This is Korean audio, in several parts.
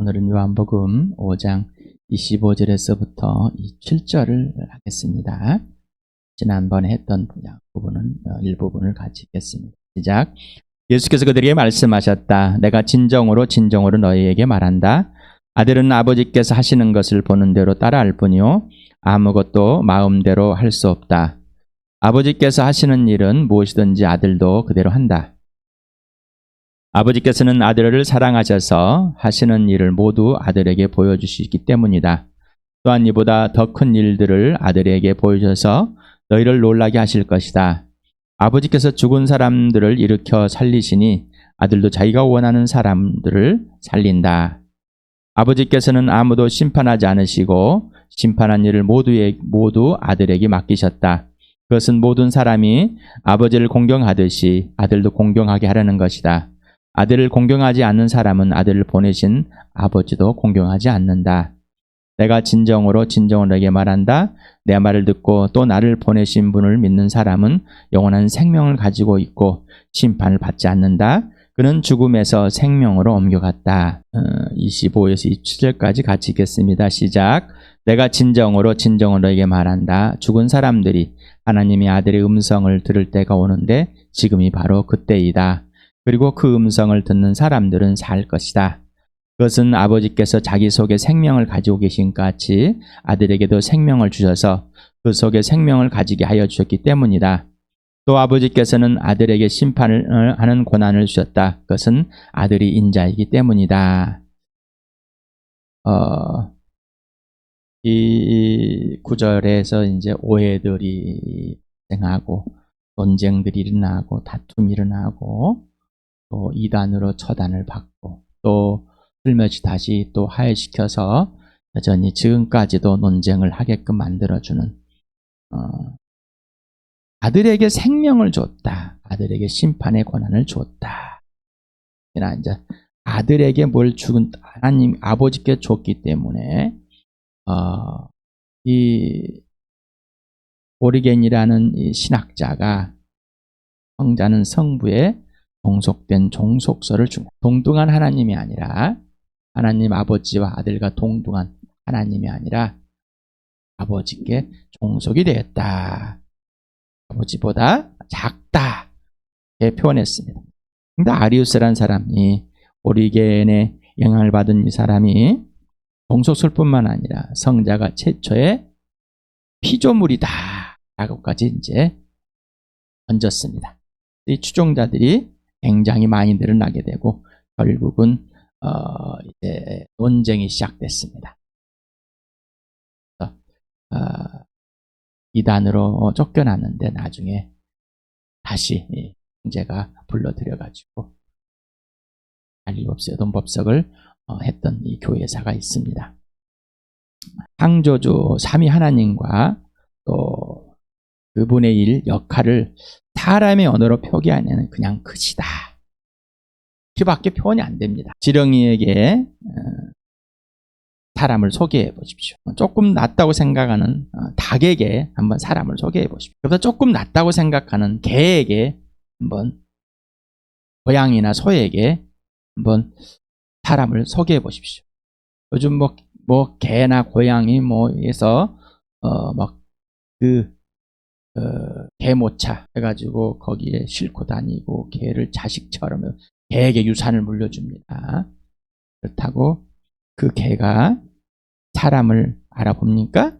오늘은 요한복음 5장 25절에서부터 7절을 하겠습니다. 지난번에 했던 부분은 일부분을 같이 읽겠습니다. 시작. 예수께서 그들에게 말씀하셨다. 내가 진정으로 너희에게 말한다. 아들은 아버지께서 하시는 것을 보는 대로 따라할 뿐이요 아무것도 마음대로 할 수 없다. 아버지께서 하시는 일은 무엇이든지 아들도 그대로 한다. 아버지께서는 아들을 사랑하셔서 하시는 일을 모두 아들에게 보여주시기 때문이다. 또한 이보다 더 큰 일들을 아들에게 보여주셔서 너희를 놀라게 하실 것이다. 아버지께서 죽은 사람들을 일으켜 살리시니 아들도 자기가 원하는 사람들을 살린다. 아버지께서는 아무도 심판하지 않으시고 심판한 일을 모두 아들에게 맡기셨다. 그것은 모든 사람이 아버지를 공경하듯이 아들도 공경하게 하려는 것이다. 아들을 공경하지 않는 사람은 아들을 보내신 아버지도 공경하지 않는다. 내가 진정으로 너에게 말한다. 내 말을 듣고 또 나를 보내신 분을 믿는 사람은 영원한 생명을 가지고 있고 심판을 받지 않는다. 그는 죽음에서 생명으로 옮겨갔다. 25에서 27절까지 같이 읽겠습니다. 시작. 내가 진정으로 너에게 말한다. 죽은 사람들이 하나님의 아들의 음성을 들을 때가 오는데 지금이 바로 그때이다. 그리고 그 음성을 듣는 사람들은 살 것이다. 그것은 아버지께서 자기 속에 생명을 가지고 계신 같이 아들에게도 생명을 주셔서 그 속에 생명을 가지게 하여 주셨기 때문이다. 또 아버지께서는 아들에게 심판을 하는 권한을 주셨다. 그것은 아들이 인자이기 때문이다. 이 구절에서 이제 오해들이 발생하고 논쟁들이 일어나고 다툼이 일어나고 또 이단으로 처단을 받고 또 슬며시 다시 또 화해시켜서 여전히 지금까지도 논쟁을 하게끔 만들어주는 아들에게 생명을 줬다. 아들에게 심판의 권한을 줬다. 그러나 이제 아들에게 뭘 죽은 하나님 아버지께 줬기 때문에 이 오리겐이라는 이 신학자가 성자는 성부에 동속된 종속서를 동등한 하나님이 아니라 하나님 아버지와 아들과 동등한 하나님이 아니라 아버지께 종속이 되었다. 아버지보다 작다. 이렇게 표현했습니다. 근데 아리우스라는 사람이 오리겐의 영향을 받은 이 사람이 종속설뿐만 아니라 성자가 최초의 피조물이다. 라고까지 이제 얹었습니다. 이 추종자들이 굉장히 많이 늘어나게 되고 결국은 이제 논쟁이 시작됐습니다. 이단으로 쫓겨났는데 나중에 다시 형제가 불러들여가지고 난리법석을 했던 이 교회사가 있습니다. 창조주 삼위 하나님과 또 그분의 일 역할을 사람의 언어로 표기하면 그냥 크시다. 그밖에 표현이 안 됩니다. 지렁이에게 사람을 소개해 보십시오. 조금 낫다고 생각하는 닭에게 한번 사람을 소개해 보십시오. 그보다 조금 낫다고 생각하는 개에게 한번 고양이나 소에게 한번 사람을 소개해 보십시오. 요즘 뭐 개나 고양이 해서 개모차 해가지고 거기에 싣고 다니고 개를 자식처럼 개에게 유산을 물려줍니다. 그렇다고 그 개가 사람을 알아봅니까?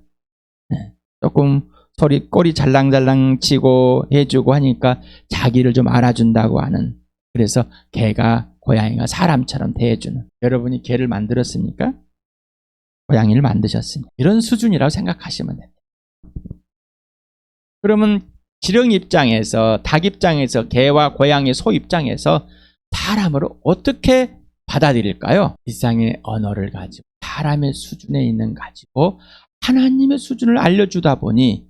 조금 꼬리 잘랑잘랑 치고 해주고 하니까 자기를 좀 알아준다고 하는, 그래서 개가 고양이가 사람처럼 대해주는, 여러분이 개를 만들었습니까? 고양이를 만드셨습니다. 이런 수준이라고 생각하시면 됩니다. 그러면 지렁이 입장에서, 닭 입장에서, 개와 고양이, 소 입장에서 사람을 어떻게 받아들일까요? 세상의 언어를 가지고 사람의 수준에 있는 가지고 하나님의 수준을 알려주다 보니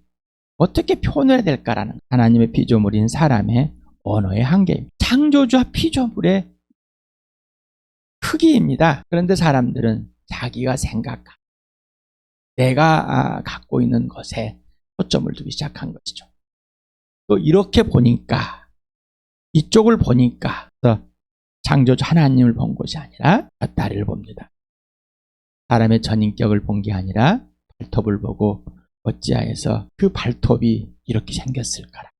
어떻게 표현해야 될까라는 하나님의 피조물인 사람의 언어의 한계입니다. 창조주와 피조물의 크기입니다. 그런데 사람들은 자기가 생각한 내가 갖고 있는 것에 초점을 두기 시작한 것이죠. 또 이렇게 보니까, 이쪽을 보니까 창조주 하나님을 본 것이 아니라 나를 봅니다. 사람의 전인격을 본 게 아니라 발톱을 보고 어찌하여서 그 발톱이 이렇게 생겼을까라.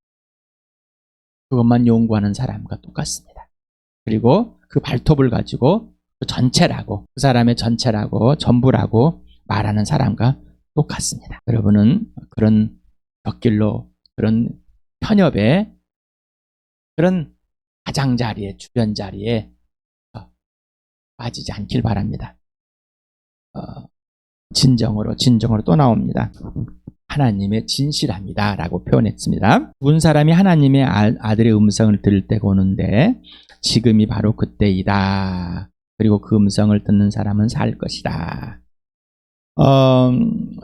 그것만 연구하는 사람과 똑같습니다. 그리고 그 발톱을 가지고 전체라고, 그 사람의 전체라고, 전부라고 말하는 사람과 똑같습니다. 여러분은 그런 덕길로, 그런 편협에, 그런 가장자리에, 주변자리에 빠지지 않길 바랍니다. 진정으로 또 나옵니다. 하나님의 진실합니다 라고 표현했습니다. 죽은 사람이 하나님의 아들의 음성을 들을 때가 오는데 지금이 바로 그때이다. 그리고 그 음성을 듣는 사람은 살 것이다.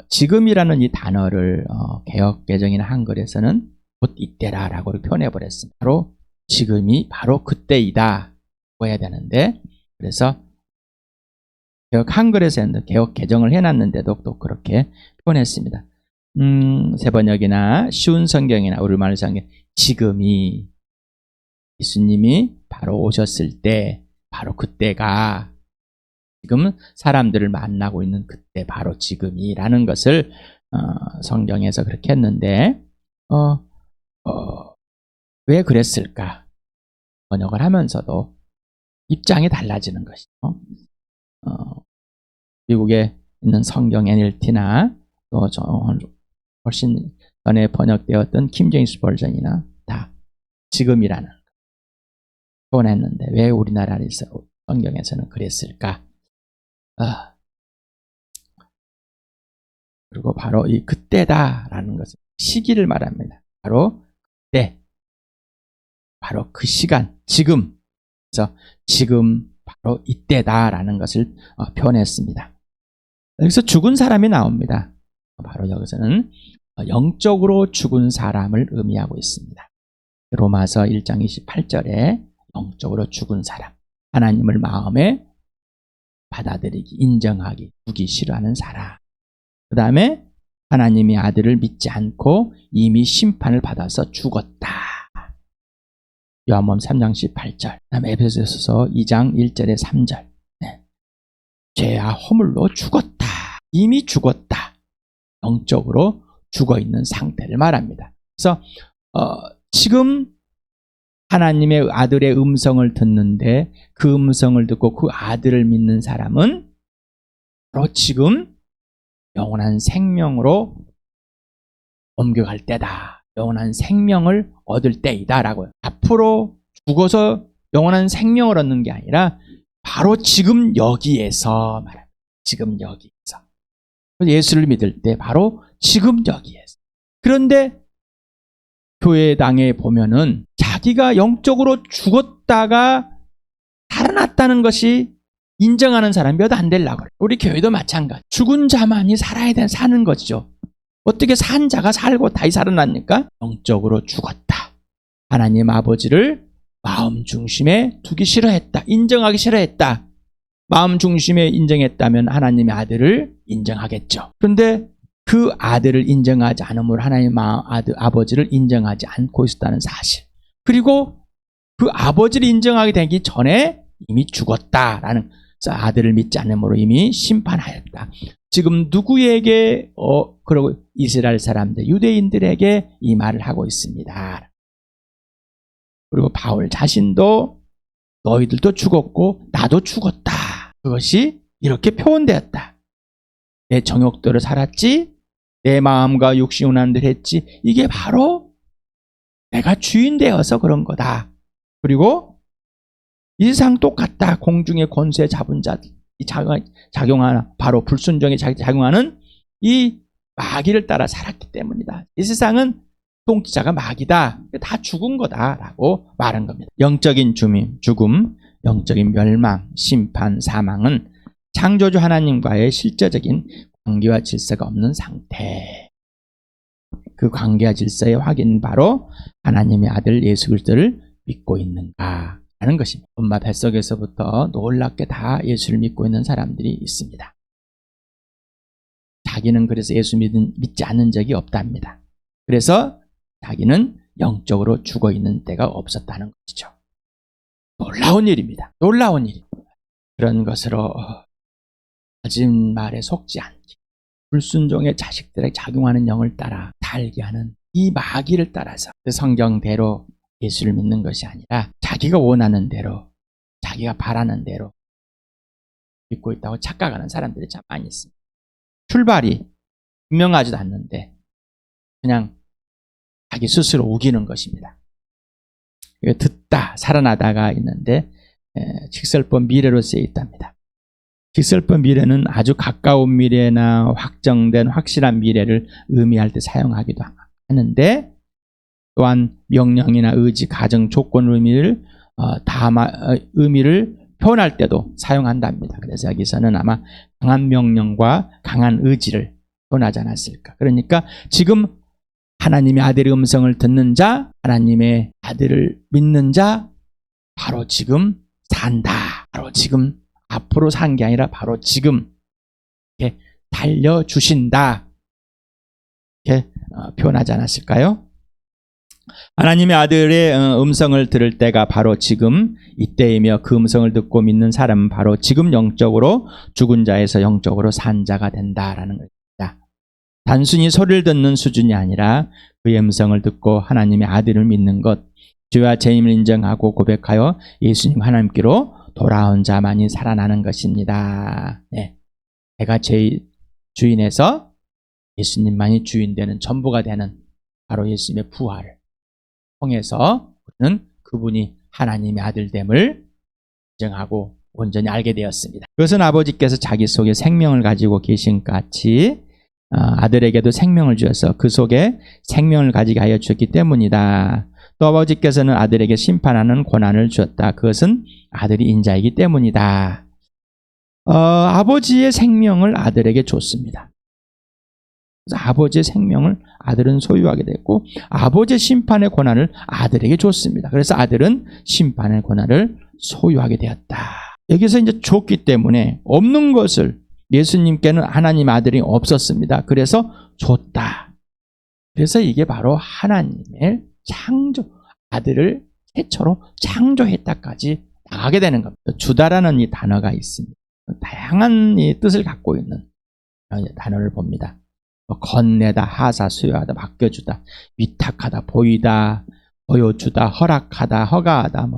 지금이라는 이 단어를 개역개정이나 한글에서는 곧 이때라 라고 표현해버렸습니다. 바로 지금이 바로 그때이다 고 해야 되는데, 그래서 개역 한글에서 개역 개정을 해놨는데도 또 그렇게 표현했습니다. 세번역이나 쉬운 성경이나 우리말 성경, 지금이, 예수님이 바로 오셨을 때, 바로 그때가, 지금 사람들을 만나고 있는 그때, 바로 지금이라는 것을 성경에서 그렇게 했는데, 왜 그랬을까? 번역을 하면서도 입장이 달라지는 것이죠. 미국에 있는 성경 NLT나 또 훨씬 전에 번역되었던 킹 제임스 버전이나 다 지금이라는 표현했는데 왜 우리나라에서 성경에서는 그랬을까? 그리고 바로 이 그때다라는 것은 시기를 말합니다. 바로 그때, 바로 그 시간, 지금. 그래서 지금 바로 이때다라는 것을 표현했습니다. 여기서 죽은 사람이 나옵니다. 바로 여기서는 영적으로 죽은 사람을 의미하고 있습니다. 로마서 1장 28절에 영적으로 죽은 사람, 하나님을 마음에 받아들이기, 인정하기, 두기 싫어하는 사람. 그 다음에 하나님의 아들을 믿지 않고 이미 심판을 받아서 죽었다. 요한복음 3장 18절, 그 다음에 에베소서 2장 1절에 3절. 죄와 허물로 죽었다. 이미 죽었다. 영적으로 죽어있는 상태를 말합니다. 그래서 지금 하나님의 아들의 음성을 듣는데 그 음성을 듣고 그 아들을 믿는 사람은 바로 지금 영원한 생명으로 옮겨갈 때다. 영원한 생명을 얻을 때이다라고요. 앞으로 죽어서 영원한 생명을 얻는 게 아니라 바로 지금 여기에서 말합니다. 지금 여기에서. 예수를 믿을 때 바로 지금 여기에서. 그런데 교회당에 보면은 자기가 영적으로 죽었다가 살아났다는 것이 인정하는 사람이 몇 안 되려고 그래요. 우리 교회도 마찬가지. 죽은 자만이 살아야 사는 것이죠. 어떻게 산 자가 살고 다시 살아납니까? 영적으로 죽었다. 하나님 아버지를 마음 중심에 두기 싫어했다. 인정하기 싫어했다. 마음 중심에 인정했다면 하나님의 아들을 인정하겠죠. 그런데 그 아들을 인정하지 않음으로 하나님의 아버지를 인정하지 않고 있었다는 사실. 그리고 그 아버지를 인정하게 되기 전에 이미 죽었다라는, 아들을 믿지 않음으로 이미 심판하였다. 지금 누구에게 그리고 이스라엘 사람들, 유대인들에게 이 말을 하고 있습니다. 그리고 바울 자신도 너희들도 죽었고 나도 죽었다. 그것이 이렇게 표현되었다. 내 정욕대로 살았지, 내 마음과 육신이 원하는 대로 했지. 이게 바로 내가 주인 되어서 그런 거다. 그리고 이 세상 똑같다. 공중의 권세 잡은 자들, 작용하는, 바로 불순종에 작용하는 이 마귀를 따라 살았기 때문이다. 이 세상은 통치자가 마귀다. 다 죽은 거다라고 말한 겁니다. 영적인 죽음, 영적인 멸망, 심판, 사망은 창조주 하나님과의 실제적인 관계와 질서가 없는 상태. 그 관계와 질서의 확인 바로 하나님의 아들 예수 그리스도를 믿고 있는가 하는 것입니다. 엄마 뱃속에서부터 놀랍게 다 예수를 믿고 있는 사람들이 있습니다. 자기는 그래서 예수 믿지 않는 적이 없답니다. 그래서 자기는 영적으로 죽어 있는 때가 없었다는 것이죠. 놀라운 일입니다. 놀라운 일입니다. 그런 것으로 거짓 말에 속지 않기, 불순종의 자식들에게 작용하는 영을 따라 달게 하는 이 마귀를 따라서 그 성경대로 예수를 믿는 것이 아니라 자기가 원하는 대로, 자기가 바라는 대로 믿고 있다고 착각하는 사람들이 참 많이 있습니다. 출발이 분명하지도 않는데 그냥 자기 스스로 우기는 것입니다. 듣다 살아나다가 있는데 직설법 미래로 쓰여 있답니다. 직설법 미래는 아주 가까운 미래나 확정된 확실한 미래를 의미할 때 사용하기도 하는데, 또한 명령이나 의지, 가정, 조건 의미를 표현할 때도 사용한답니다. 그래서 여기서는 아마 강한 명령과 강한 의지를 표현하지 않았을까. 그러니까 지금 하나님의 아들의 음성을 듣는 자, 하나님의 아들을 믿는 자, 바로 지금 산다. 바로 지금, 앞으로 산 게 아니라 바로 지금 이렇게 달려주신다. 이렇게 표현하지 않았을까요? 하나님의 아들의 음성을 들을 때가 바로 지금 이때이며, 그 음성을 듣고 믿는 사람은 바로 지금 영적으로 죽은 자에서 영적으로 산 자가 된다라는 것입니다. 단순히 소리를 듣는 수준이 아니라 그의 음성을 듣고 하나님의 아들을 믿는 것, 죄와 죄임을 인정하고 고백하여 예수님 하나님께로 돌아온 자만이 살아나는 것입니다. 네. 내가 죄의 주인에서 예수님만이 주인 되는, 전부가 되는 바로 예수님의 부활을 통해서 우리는 그분이 하나님의 아들됨을 인정하고 온전히 알게 되었습니다. 그것은 아버지께서 자기 속에 생명을 가지고 계신 같이 아들에게도 생명을 주어서 그 속에 생명을 가지게 하여 주셨기 때문이다. 또 아버지께서는 아들에게 심판하는 권한을 주었다. 그것은 아들이 인자이기 때문이다. 아버지의 생명을 아들에게 줬습니다. 그래서 아버지의 생명을 아들은 소유하게 됐고, 아버지의 심판의 권한을 아들에게 줬습니다. 그래서 아들은 심판의 권한을 소유하게 되었다. 여기서 이제 줬기 때문에 없는 것을, 예수님께는 하나님 아들이 없었습니다. 그래서 줬다. 그래서 이게 바로 하나님의 창조, 아들을 최초로 창조했다까지 나가게 되는 겁니다. 주다라는 이 단어가 있습니다. 다양한 이 뜻을 갖고 있는 단어를 봅니다. 건네다, 하사, 수여하다, 맡겨주다, 위탁하다, 보이다, 보여주다, 허락하다, 허가하다,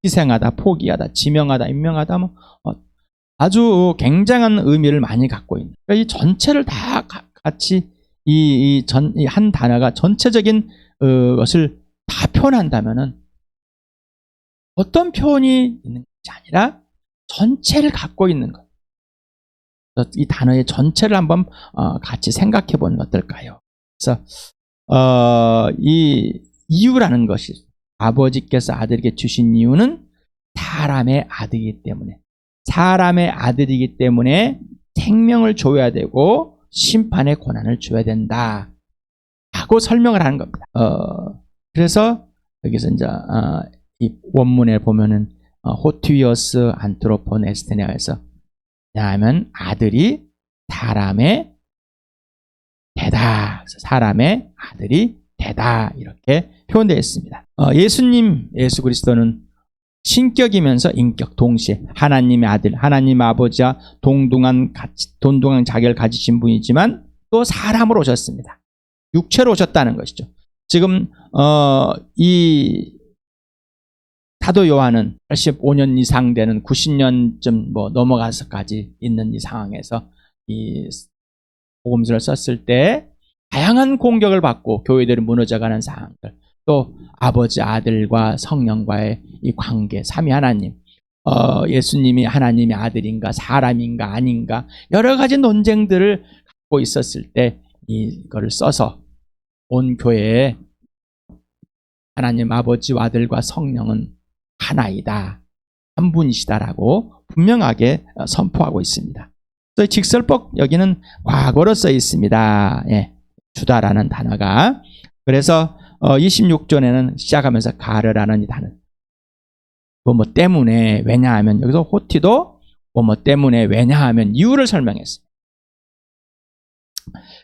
희생하다, 포기하다, 지명하다, 임명하다, 아주 굉장한 의미를 많이 갖고 있는. 그러니까 이 전체를 다 같이 이 한 단어가 전체적인 것을 다 표현한다면은 어떤 표현이 있는 것이 아니라 전체를 갖고 있는 것. 이 단어의 전체를 한번 같이 생각해 보는 것 어떨까요? 그래서 이 이유라는 것이, 아버지께서 아들에게 주신 이유는 사람의 아들이기 때문에, 사람의 아들이기 때문에 생명을 줘야 되고 심판의 권한을 줘야 된다 하고 설명을 하는 겁니다. 그래서 여기서 이제 이 원문에 보면은 호티어스 안트로폰 에스테네아에서, 왜냐하면 아들이 사람의 대다, 사람의 아들이 대다, 이렇게 표현되어 있습니다. 예수 그리스도는 신격이면서 인격 동시에 하나님의 아들, 하나님 아버지와 동등한 자격을 가지신 분이지만 또 사람으로 오셨습니다. 육체로 오셨다는 것이죠. 지금 이 사도 요한은 85년 이상 되는 90년쯤 넘어가서까지 있는 이 상황에서 이 복음서를 썼을 때 다양한 공격을 받고 교회들이 무너져가는 상황들, 또 아버지, 아들과 성령과의 이 관계, 삼위 하나님, 예수님이 하나님의 아들인가 사람인가 아닌가, 여러 가지 논쟁들을 갖고 있었을 때 이거를 써서 온 교회에 하나님 아버지와 아들과 성령은 하나이다, 한 분이시다라고 분명하게 선포하고 있습니다. 그래서 직설법 여기는 과거로 써 있습니다. 예, 주다라는 단어가. 그래서 26절에는 시작하면서 가르라는 이 단어, 뭐 때문에, 왜냐하면, 여기서 호티도 뭐 때문에, 왜냐하면 이유를 설명했어요.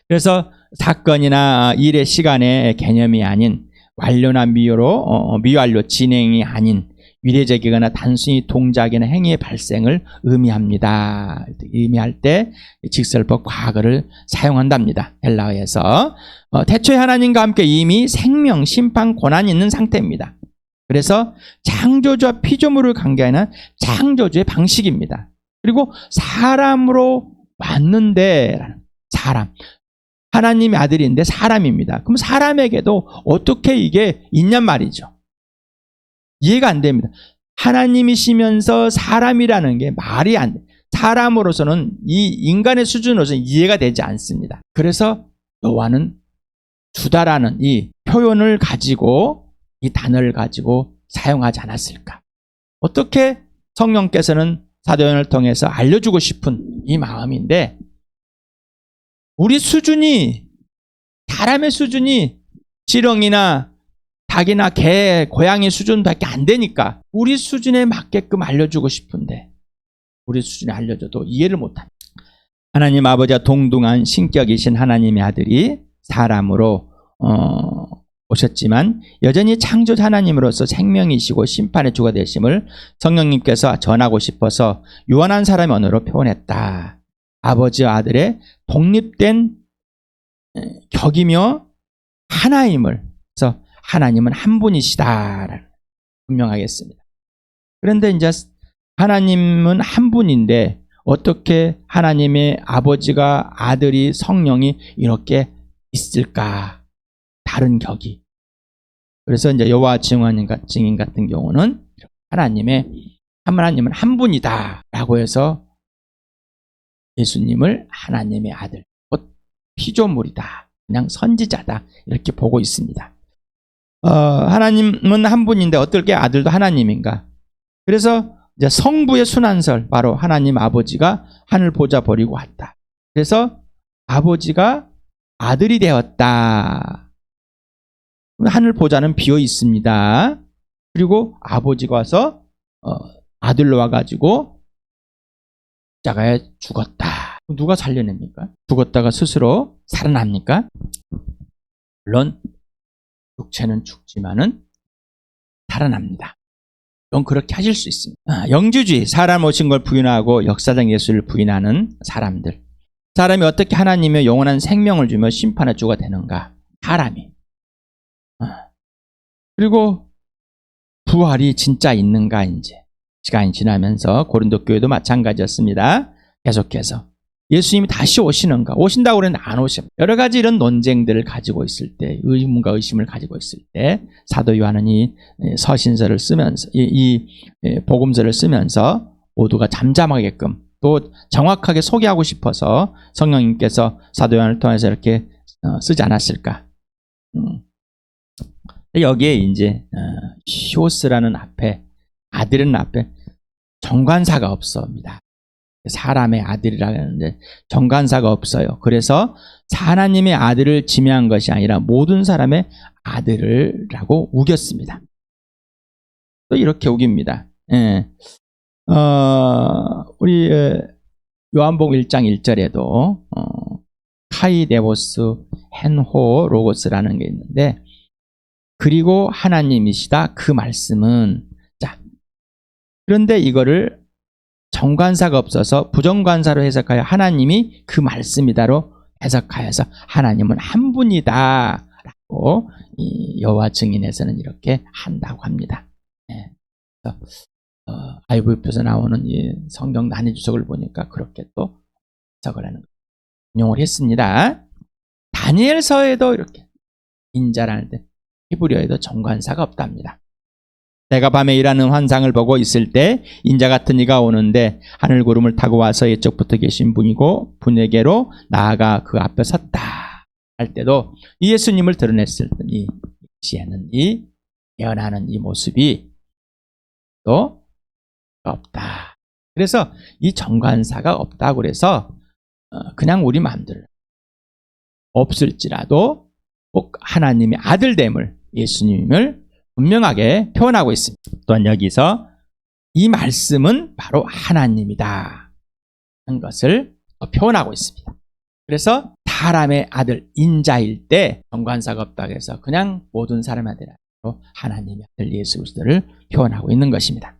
그래서 사건이나 일의 시간의 개념이 아닌 완료나 미완료, 진행이 아닌 위례적이거나 단순히 동작이나 행위의 발생을 의미합니다. 의미할 때 직설법 과거를 사용한답니다. 헬라어에서. 태초에 하나님과 함께 이미 생명, 심판, 고난이 있는 상태입니다. 그래서 창조주와 피조물을 관계하는 창조주의 방식입니다. 그리고 사람으로 왔는데, 사람. 하나님의 아들인데 사람입니다. 그럼 사람에게도 어떻게 이게 있냔 말이죠. 이해가 안 됩니다. 하나님이시면서 사람이라는 게 말이 안 돼. 사람으로서는 이 인간의 수준으로서는 이해가 되지 않습니다. 그래서 여호와는 주다라는 이 표현을 가지고 이 단어를 가지고 사용하지 않았을까? 어떻게 성령께서는 사도 요한을 통해서 알려주고 싶은 이 마음인데 우리 수준이 사람의 수준이 지렁이나 닭이나 개, 고양이 수준밖에 안 되니까 우리 수준에 맞게끔 알려주고 싶은데 우리 수준에 알려줘도 이해를 못합니다. 하나님 아버지와 동등한 신격이신 하나님의 아들이 사람으로 오셨지만 여전히 창조자 하나님으로서 생명이시고 심판의 주가 되심을 성령님께서 전하고 싶어서 유한한 사람의 언어로 표현했다. 아버지와 아들의 독립된 격이며 하나임을, 그래서 하나님은 한 분이시다라는 분명하겠습니다. 그런데 이제 하나님은 한 분인데 어떻게 하나님의 아버지가 아들이 성령이 이렇게 있을까? 다른 격이. 그래서 이제 여호와 증인 같은 경우는 하나님은 한 분이다라고 해서 예수님을 하나님의 아들, 곧 피조물이다, 그냥 선지자다 이렇게 보고 있습니다. 하나님은 한 분인데 어떻게 아들도 하나님인가? 그래서 이제 성부의 순환설, 바로 하나님 아버지가 하늘 보좌 버리고 왔다. 그래서 아버지가 아들이 되었다. 하늘 보좌는 비어 있습니다. 그리고 아버지가 와서 아들로 와가지고 십자가에 죽었다. 누가 살려냅니까? 죽었다가 스스로 살아납니까? 물론 육체는 죽지만은 살아납니다. 넌 그렇게 하실 수 있습니다. 영주주의, 사람 오신 걸 부인하고 역사적 예수를 부인하는 사람들. 사람이 어떻게 하나님의 영원한 생명을 주며 심판의 주가 되는가? 사람이. 그리고 부활이 진짜 있는가? 이제 시간이 지나면서 고린도 교회도 마찬가지였습니다. 계속해서 예수님이 다시 오시는가? 오신다고 그랬는데 안 오십니다. 여러 가지 이런 논쟁들을 가지고 있을 때, 의문과 의심을 가지고 있을 때 사도 요한은 이 서신서를 쓰면서 이 복음서를 쓰면서 모두가 잠잠하게끔 또 정확하게 소개하고 싶어서 성령님께서 사도 요한을 통해서 이렇게 쓰지 않았을까? 여기에 이제 히오스라는 앞에, 아들은 앞에 정관사가 없습니다. 사람의 아들이라는데 정관사가 없어요. 그래서 하나님의 아들을 지명한 것이 아니라 모든 사람의 아들이라고 우겼습니다. 또 이렇게 우깁니다. 우리 요한복음 1장 1절에도 카이데보스 헨호 로고스라는 게 있는데, 그리고 하나님이시다, 그 말씀은. 자, 그런데 이거를 정관사가 없어서 부정관사로 해석하여 하나님이 그 말씀이다로 해석하여서 하나님은 한 분이다 라고 이 여호와 증인에서는 이렇게 한다고 합니다. IVF에서 나오는 이 성경 난이 주석을 보니까 그렇게 또 해석을 하는 인용을 했습니다. 다니엘서에도 이렇게 인자라는데 히브리어에도 정관사가 없답니다. 내가 밤에 일하는 환상을 보고 있을 때 인자 같은 이가 오는데 하늘 구름을 타고 와서 이쪽부터 계신 분이고 분에게로 나아가 그 앞에 섰다 할 때도 이 예수님을 드러냈을 때 이 시에는 이 예언하는 이 모습이 또 없다. 그래서 이 정관사가 없다고 그래서 그냥 우리 마음대로 없을지라도 꼭 하나님의 아들됨을, 예수님을 분명하게 표현하고 있습니다. 또한 여기서 이 말씀은 바로 하나님이다 하는 것을 표현하고 있습니다. 그래서 사람의 아들, 인자일 때 정관사가 없다고 해서 그냥 모든 사람의 아들, 하나님의 아들 예수 그리스도를 표현하고 있는 것입니다.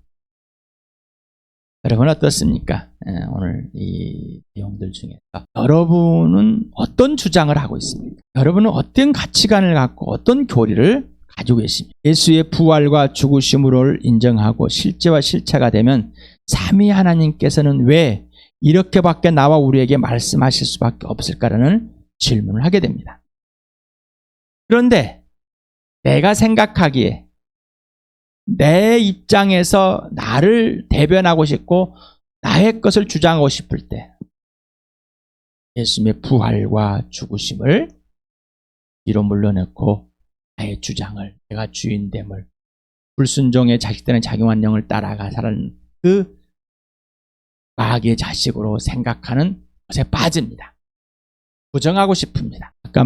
여러분 어떻습니까? 오늘 이 내용들 중에서 여러분은 어떤 주장을 하고 있습니까? 여러분은 어떤 가치관을 갖고 어떤 교리를 가지고 계십니까? 예수의 부활과 죽으심을 인정하고 실제와 실체가 되면 삼위 하나님께서는 왜 이렇게밖에 나와 우리에게 말씀하실 수밖에 없을까라는 질문을 하게 됩니다. 그런데 내가 생각하기에 내 입장에서 나를 대변하고 싶고 나의 것을 주장하고 싶을 때 예수님의 부활과 죽으심을 뒤로 물러놓고 나의 주장을, 내가 주인됨을, 불순종의 자식되는 자기만령을 따라가 살아가는 그 마귀의 자식으로 생각하는 것에 빠집니다. 부정하고 싶습니다. 아까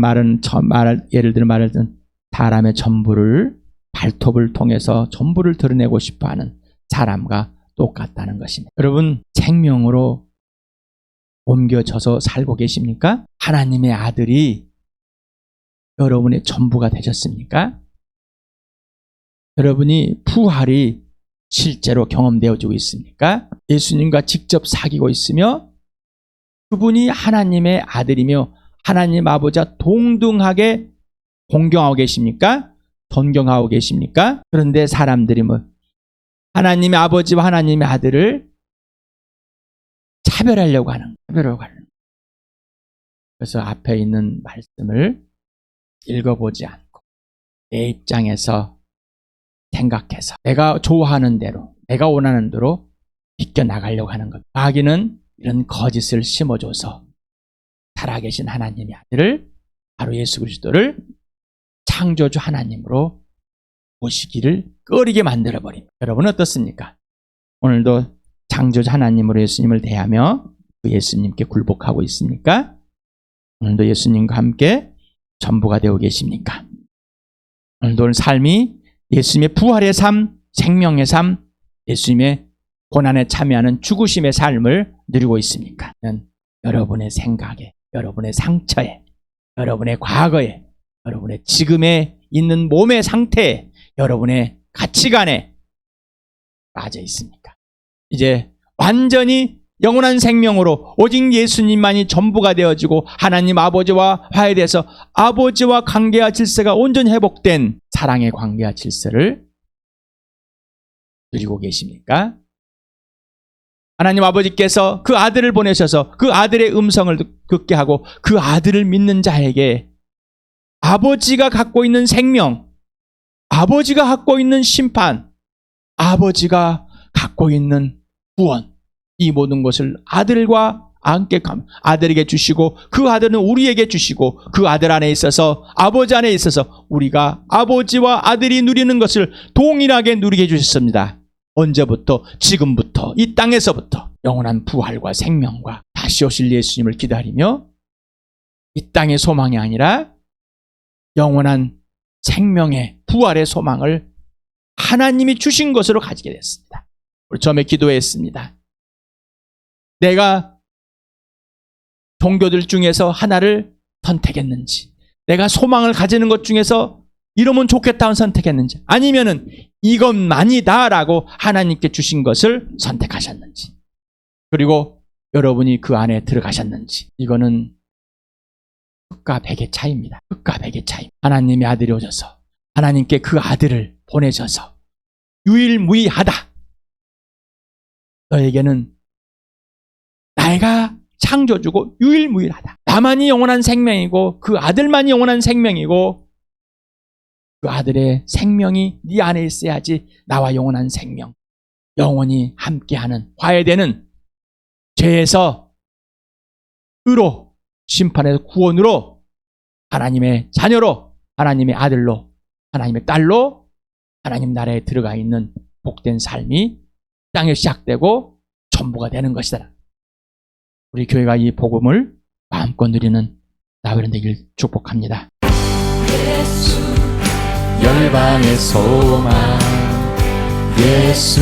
예를 들어 말했던 사람의 전부를 발톱을 통해서 전부를 드러내고 싶어하는 사람과 똑같다는 것입니다. 여러분 생명으로 옮겨져서 살고 계십니까? 하나님의 아들이 여러분의 전부가 되셨습니까? 여러분이 부활이 실제로 경험되어지고 있습니까? 예수님과 직접 사귀고 있으며 그분이 하나님의 아들이며 하나님 아버지와 동등하게 공경하고 계십니까? 존경하고 계십니까? 그런데 사람들이 하나님의 아버지와 하나님의 아들을 차별하려고 하는 거예요. 그래서 앞에 있는 말씀을 읽어보지 않고 내 입장에서 생각해서 내가 좋아하는 대로, 내가 원하는 대로 비껴나가려고 하는 것. 마귀는 이런 거짓을 심어줘서 살아계신 하나님의 아들을, 바로 예수 그리스도를 창조주 하나님으로 모시기를 꺼리게 만들어버립니다. 여러분은 어떻습니까? 오늘도 창조주 하나님으로 예수님을 대하며 그 예수님께 굴복하고 있습니까? 오늘도 예수님과 함께 전부가 되어 계십니까? 오늘도 삶이 예수님의 부활의 삶, 생명의 삶, 예수님의 고난에 참여하는 죽으심의 삶을 누리고 있습니까? 여러분의 생각에, 여러분의 상처에, 여러분의 과거에, 여러분의 지금에 있는 몸의 상태에, 여러분의 가치관에 빠져 있습니까? 이제 완전히 영원한 생명으로 오직 예수님만이 전부가 되어지고 하나님 아버지와 화해돼서 아버지와 관계와 질서가 온전히 회복된 사랑의 관계와 질서를 누리고 계십니까? 하나님 아버지께서 그 아들을 보내셔서 그 아들의 음성을 듣게 하고 그 아들을 믿는 자에게 아버지가 갖고 있는 생명, 아버지가 갖고 있는 심판, 아버지가 갖고 있는 구원, 이 모든 것을 아들과 함께 아들에게 주시고 그 아들은 우리에게 주시고 그 아들 안에 있어서 아버지 안에 있어서 우리가 아버지와 아들이 누리는 것을 동일하게 누리게 해주셨습니다. 언제부터? 지금부터, 이 땅에서부터 영원한 부활과 생명과 다시 오실 예수님을 기다리며 이 땅의 소망이 아니라 영원한 생명의 부활의 소망을 하나님이 주신 것으로 가지게 됐습니다. 우리 처음에 기도했습니다. 내가 종교들 중에서 하나를 선택했는지, 내가 소망을 가지는 것 중에서 이러면 좋겠다고 선택했는지, 아니면은 이것만이다라고 하나님께 주신 것을 선택하셨는지, 그리고 여러분이 그 안에 들어가셨는지, 이거는 흑과 백의 차이입니다. 흑과 백의 차이. 하나님의 아들이 오셔서 하나님께 그 아들을 보내셔서 유일무이하다. 너에게는 내가 창조주고 유일무이하다. 나만이 영원한 생명이고 그 아들만이 영원한 생명이고 그 아들의 생명이 네 안에 있어야지 나와 영원한 생명, 영원히 함께하는 화해되는 죄에서 의로, 심판에서 구원으로, 하나님의 자녀로, 하나님의 아들로, 하나님의 딸로 하나님 나라에 들어가 있는 복된 삶이 땅에 시작되고 전부가 되는 것이다. 우리 교회가 이 복음을 마음껏 누리는 나그네 되길 축복합니다. 예수 열방의 소망, 예수